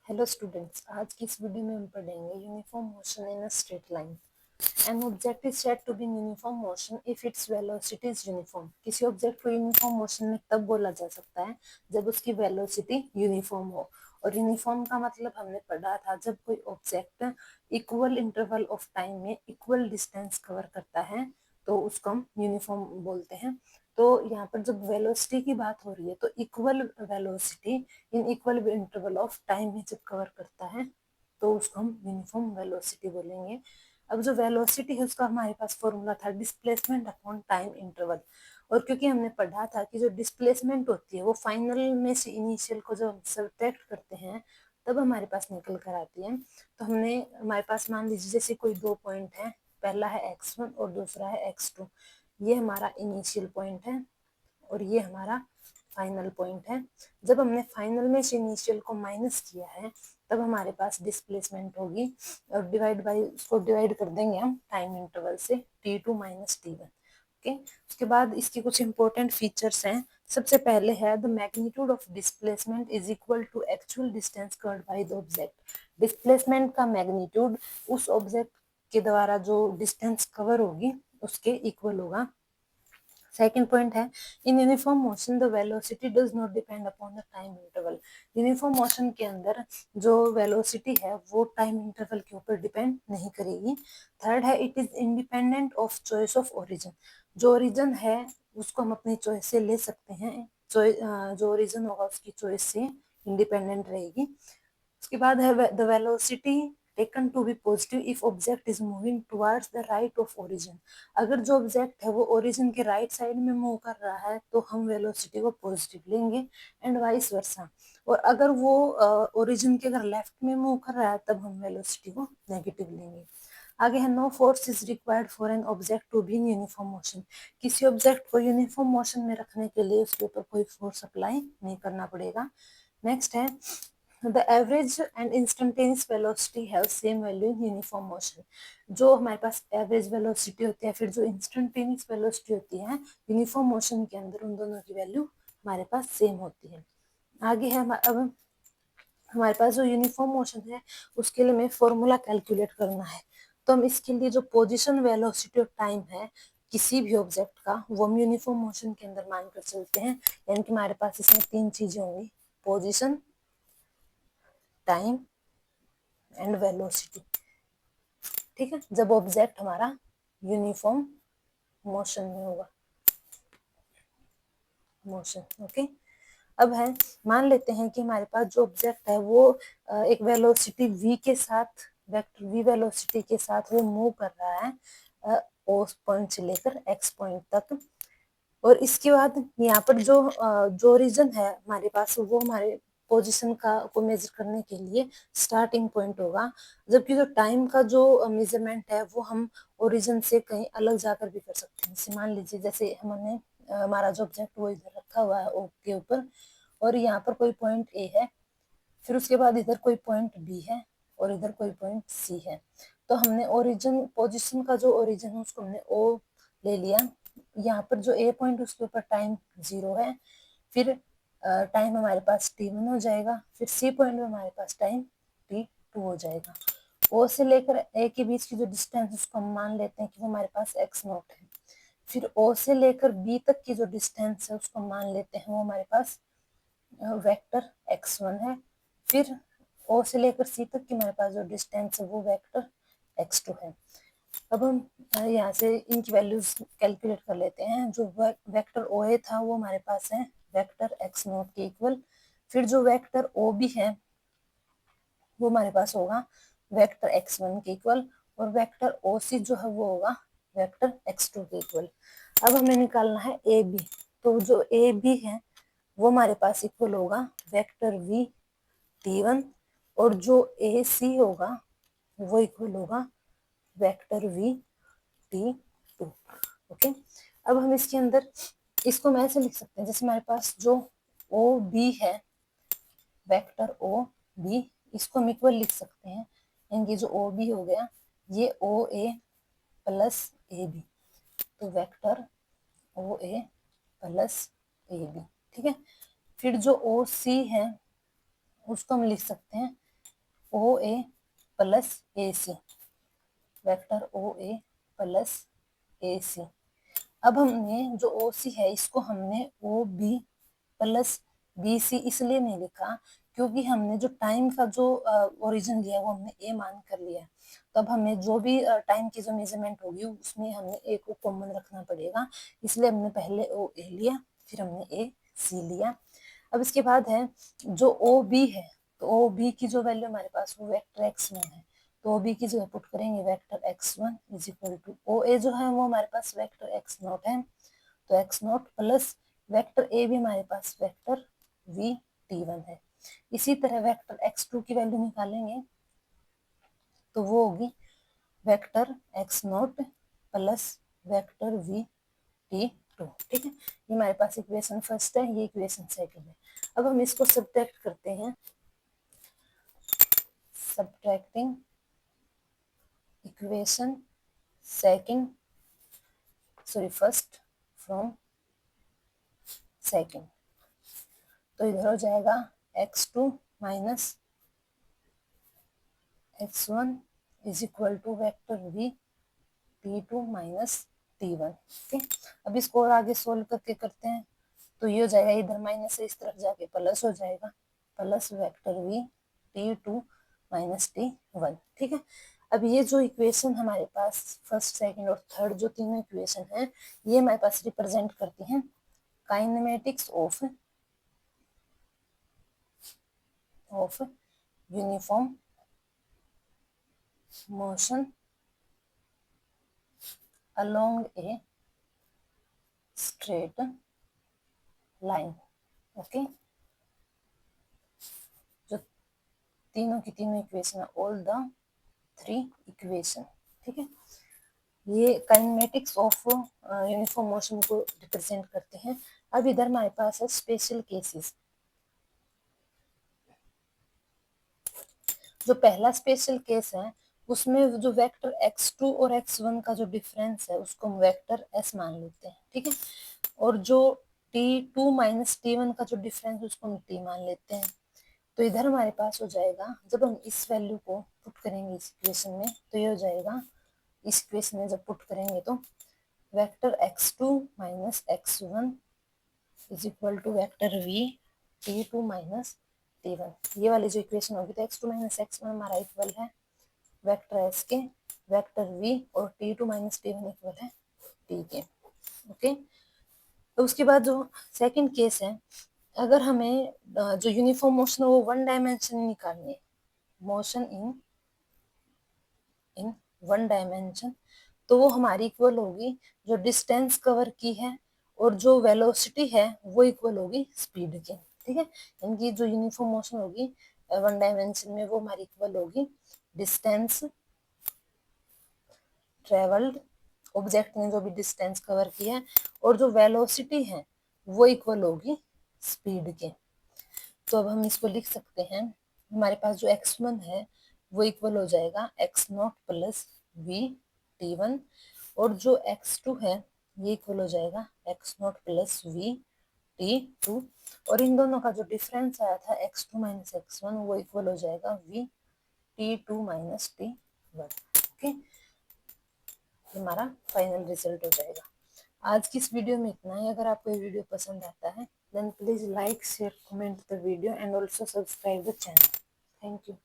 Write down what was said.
Hello students, आज की इस वीडियो में हम पढ़ेंगे uniform motion in a straight line. An object is said to be in uniform motion if its velocity is uniform. किसी object को यूनिफॉर्म मोशन में तब बोला जा सकता है जब उसकी वेलोसिटी यूनिफॉर्म हो। और यूनिफॉर्म का मतलब हमने पढ़ा था जब कोई object equal interval of time में इक्वल डिस्टेंस कवर करता है तो उसको हम यूनिफॉर्म बोलते हैं। तो यहाँ पर जब वेलोसिटी की बात हो रही है तो equal velocity in equal interval of time में जब कवर करता है तो उसको हम यूनिफॉर्म वेलोसिटी बोलेंगे। अब जो वेलोसिटी है उसका हमारे पास फॉर्मूला था डिस्प्लेसमेंट अपॉन टाइम इंटरवल। और क्योंकि हमने पढ़ा था कि जो डिस्प्लेसमेंट होती है वो फाइनल में से इनिशियल को जब हम सब्ट्रैक्ट करते हैं तब हमारे पास निकल कर आती है। तो हमने हमारे पास मान लीजिए जैसे कोई दो पॉइंट है, पहला है x1 और दूसरा है x2। ये हमारा इनिशियल पॉइंट है और ये हमारा फाइनल पॉइंट है। जब हमने फाइनल में से इनिशियल को माइनस किया है तब हमारे पास डिस्प्लेसमेंट होगी और डिवाइड बाई उसको डिवाइड कर देंगे हम टाइम इंटरवल से t2 माइनस t1। ओके, उसके बाद इसके कुछ इंपॉर्टेंट फीचर्स हैं। सबसे पहले है the magnitude of displacement is equal to actual distance covered by the object. Displacement का मैग्नीट्यूड उस ऑब्जेक्ट के द्वारा जो डिस्टेंस कवर होगी उसके इक्वल होगा। सेकेंड पॉइंट है इन uniform motion the velocity does not depend upon the time interval. Uniform motion के अंदर जो वेलोसिटी है वो टाइम इंटरवल के ऊपर डिपेंड नहीं करेगी। थर्ड है it is independent of choice of origin. जो ओरिजिन है उसको हम अपनी चॉइस से ले सकते हैं। जो ओरिजिन होगा उसकी चॉइस से इंडिपेंडेंट रहेगी। उसके बाद है the velocity taken to be positive if object is moving towards the right of origin. अगर जो ऑब्जेक्ट है वो ओरिजिन के राइट साइड में मूव कर रहा है तो हम वेलोसिटी को पॉजिटिव लेंगे एंड वाइस वर्सा। और अगर वो ओरिजिन के अगर लेफ्ट में मूव कर रहा है तब हम वेलोसिटी को नेगेटिव लेंगे। आगे है no force is required for an object to be in uniform motion. किसी ऑब्जेक्ट को यूनिफॉर्म मोशन में रखने के लिए उसके ऊपर कोई फोर्स अप्लाई नहीं करना पड़ेगा। नेक्स्ट है the average and instantaneous velocity have same value in uniform motion। जो हमारे पास एवरेज वेलोसिटी होती है फिर जो इंस्टेंटेनियस वेलोसिटी होती है यूनिफॉर्म मोशन के अंदर उन दोनों की वैल्यू हमारे पास सेम होती है। आगे है अब हमारे पास जो यूनिफॉर्म मोशन है उसके लिए हमें फॉर्मूला कैलकुलेट करना है। तो हम इसके लिए जो पोजिशन वेलोसिटी और टाइम है किसी भी ऑब्जेक्ट का वो हम यूनिफॉर्म मोशन के अंदर मानकर चलते हैं। यानी कि हमारे पास इसमें तीन चीजें होंगी, पोजिशन, टाइम एंड वेलोसिटी। ठीक है, जब ऑब्जेक्ट हमारा यूनिफॉर्म मोशन में होगा, मोशन। ओके, अब है मान लेते हैं कि हमारे पास जो ऑब्जेक्ट है वो एक वेलोसिटी v के साथ, वेक्टर v वेलोसिटी के साथ वो मूव कर रहा है o पॉइंट से लेकर x पॉइंट तक। और इसके बाद यहाँ पर जो रीजन है हमारे पास वो हमारे पोजीशन का को मेजर करने के लिए स्टार्टिंग पॉइंट होगा। जबकि जो टाइम का जो मेजरमेंट है वो हम ओरिजिन से कहीं अलग जाकर भी कर सकते हैं। जैसे मान लीजिए जैसे हमने हमारा जो ऑब्जेक्ट वो इधर रखा हुआ है ओ के ऊपर और यहाँ पर कोई पॉइंट ए है, फिर उसके बाद इधर कोई पॉइंट बी है और इधर कोई पॉइंट सी है। तो हमने ओरिजिन पोजीशन का जो ओरिजिन है उसको हमने ओ ले लिया। यहाँ पर जो ए पॉइंट उसके ऊपर टाइम 0 है, फिर टाइम हमारे पास t1 हो जाएगा, फिर सी पॉइंट में हमारे पास टाइम t2 हो जाएगा। ओ से लेकर ए के बीच की जो डिस्टेंस उसको हम मान लेते हैं कि वो हमारे पास x0 है। फिर ओ से लेकर बी तक की जो डिस्टेंस है उसको मान लेते हैं वो हमारे पास वेक्टर x1 है। फिर ओ से लेकर सी तक की हमारे पास जो डिस्टेंस है वो वेक्टर x2 है। अब हम यहाँ से इनकी वैल्यूज कैलकुलेट कर लेते हैं। जो वेक्टर ओ ए था वो हमारे पास है वेक्टर x0 के इक्वल। फिर जो वेक्टर ओ बी है वो हमारे पास होगा वेक्टर x1 के इक्वल और वेक्टर ओ सी जो है वो होगा वेक्टर x2 के इक्वल। अब हमें निकालना है ए बी। तो जो ए बी है वो हमारे पास इक्वल होगा वेक्टर v t1 और जो ए सी होगा वो इक्वल होगा वेक्टर v t2। ओके, अब हम इसके अंदर इसको मैं ऐसे लिख सकते हैं जैसे हमारे पास जो ओ बी है वेक्टर ओ बी, इसको हम इक्वल लिख सकते हैं। यानी जो ओ बी हो गया ये O A plus A B, तो vector O A plus A B. ठीक है, फिर जो ओ सी है उसको हम लिख सकते हैं O A plus A C, vector O A plus A C. अब हमने जो ओ सी है इसको हमने O B plus B C इसलिए नहीं लिखा क्योंकि हमने जो टाइम का जो ओरिजिन लिया वो हमने ए मान कर लिया। तो अब हमें जो भी टाइम की जो मेजरमेंट होगी उसमें हमें ए को कॉमन रखना पड़ेगा, इसलिए हमने पहले ओ ए लिया फिर हमने ए सी लिया। अब इसके बाद है जो ओ बी है, तो ओ बी की जो वैल्यू हमारे पास वो वेक्टर एक्स वन है, तो ओ बी की जगह पुट करेंगे vector x one is equal to O A जो है वो हमारे पास वेक्टर एक्स नॉट है, तो X naught plus vector A भी हमारे पास वेक्टर वी टी वन है। इसी तरह वेक्टर एक्स टू की वैल्यू निकालेंगे तो वो होगी vector X naught plus vector V T two. ठीक है, ये हमारे पास इक्वेशन फर्स्ट है, ये इक्वेशन सेकंड है। अब हम इसको सब्ट्रैक्ट करते हैं, subtracting equation second sorry first from second, तो इधर हो जाएगा x2 minus x1 is equal to vector v t2 minus t1। ठीक, अब इसको और आगे सोल्व करके करते हैं, तो ये हो जाएगा इधर माइनस से इस तरफ जाके प्लस हो जाएगा, plus vector v t2 minus t1। ठीक है, अब ये जो इक्वेशन हमारे पास फर्स्ट सेकंड और थर्ड जो तीनों इक्वेशन है ये हमारे पास रिप्रेजेंट करती हैं kinematics of uniform motion along a straight line। Okay, जो तीनों की तीनों इक्वेशन है ऑल द थ्री इक्वेशन। ठीक है, ये काइनेमेटिक्स ऑफ यूनिफॉर्म मोशन को रिप्रेजेंट करते हैं। अब इधर हमारे पास है स्पेशल केसेस। जो पहला स्पेशल केस है उसमें जो वेक्टर x2 और x1 का जो डिफरेंस है उसको हम वेक्टर s मान लेते हैं। ठीक है, और जो t2 माइनस t1 का जो डिफरेंस है उसको हम t मान लेते हैं। तो इधर हमारे पास हो जाएगा, जब हम इस वैल्यू को पुट करेंगे इस इक्वेशन में तो ये हो जाएगा, इस इक्वेशन में जब पुट करेंगे तो vector x2 minus x1 is equal to vector v t2 minus t1। ये वाली जो इक्वेशन होगी तो x2 माइनस x1 हमारा इक्वल है वेक्टर s के वेक्टर v और t2 माइनस t1 इक्वल है t के। ओके, तो उसके बाद जो सेकंड केस है, अगर हमें जो यूनिफॉर्म मोशन है वो वन डायमेंशन निकालनी है, मोशन इन वन डायमेंशन, तो वो हमारी इक्वल होगी जो डिस्टेंस कवर की है और जो वेलोसिटी है वो इक्वल होगी स्पीड के। ठीक है, इनकी जो यूनिफॉर्म मोशन होगी वन डायमेंशन में वो हमारी इक्वल होगी डिस्टेंस ट्रेवल्ड, ऑब्जेक्ट ने जो भी डिस्टेंस कवर किया है, और जो वेलोसिटी है वो इक्वल होगी स्पीड के। तो अब हम इसको लिख सकते हैं, हमारे पास जो x1 है वो इक्वल हो जाएगा x not plus we t1, और जो x2 है ये इक्वल हो जाएगा x not plus we t2, और इन दोनों का जो डिफरेंस आया था x2 माइनस x1 वो इक्वल हो जाएगा v t2 minus t1। Okay, हमारा फाइनल रिजल्ट हो जाएगा। आज की इस वीडियो में इतना ही। अगर आपको ये वीडियो पसंद आता है then please like, share, comment the video and also subscribe the channel. Thank you.